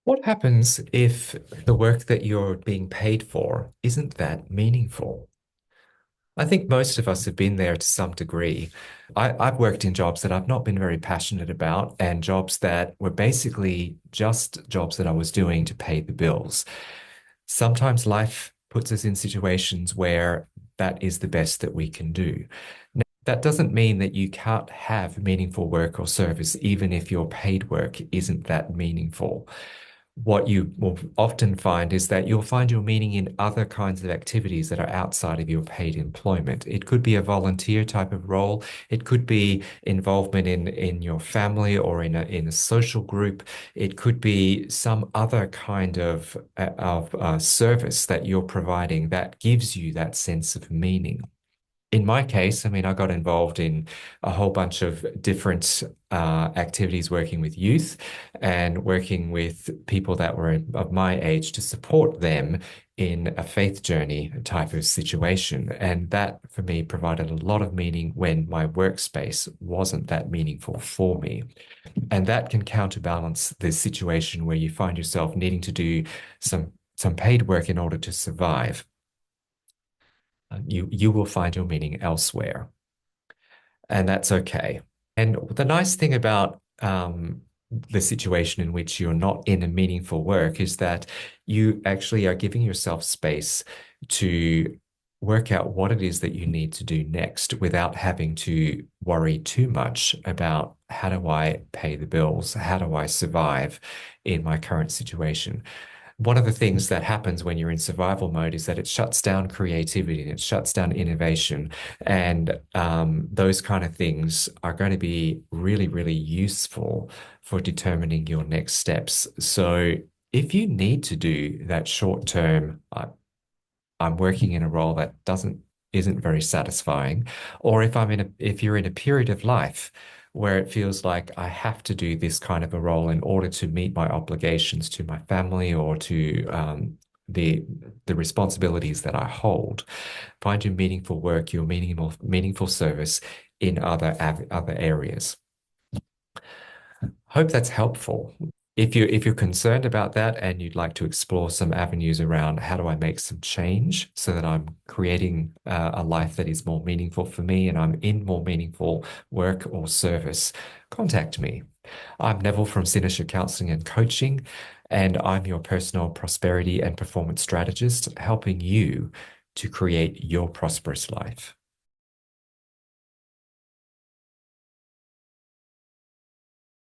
What happens if the work that you're being paid for isn't that meaningful? I think most of us have been there to some degree. I've worked in jobs that I've not been very passionate about and jobs that were basically just jobs that I was doing to pay the bills. Sometimes life puts us in situations where that is the best that we can do. Now, that doesn't mean that you can't have meaningful work or service, even if your paid work isn't that meaningful. What you will often find is that you'll find your meaning in other kinds of activities that are outside of your paid employment. It could be a volunteer type of role. It could be involvement in your family or in a social group. It could be some other kind of service that you're providing that gives you that sense of meaning. In my case, I mean, I got involved in a whole bunch of different activities working with youth and working with people that were of my age to support them in a faith journey type of situation. And that for me provided a lot of meaning when my workspace wasn't that meaningful for me. And that can counterbalance the situation where you find yourself needing to do some paid work in order to survive. You will find your meaning elsewhere, and that's okay. And the nice thing about the situation in which you're not in a meaningful work is that you actually are giving yourself space to work out what it is that you need to do next without having to worry too much about how do I pay the bills? How do I survive in my current situation? One of the things that happens when you're in survival mode is that it shuts down creativity and it shuts down innovation. And those kind of things are going to be really, really useful for determining your next steps. So if you need to do that short term, I'm working in a role that isn't very satisfying, or if you're in a period of life where it feels like I have to do this kind of a role in order to meet my obligations to my family or to the the responsibilities that I hold, find your meaningful work, your meaningful service in other areas. Hope that's helpful. If you're concerned about that and you'd like to explore some avenues around how do I make some change so that I'm creating a life that is more meaningful for me and I'm in more meaningful work or service, contact me. I'm Neville from Cynosure Counselling and Coaching, and I'm your personal prosperity and performance strategist, helping you to create your prosperous life.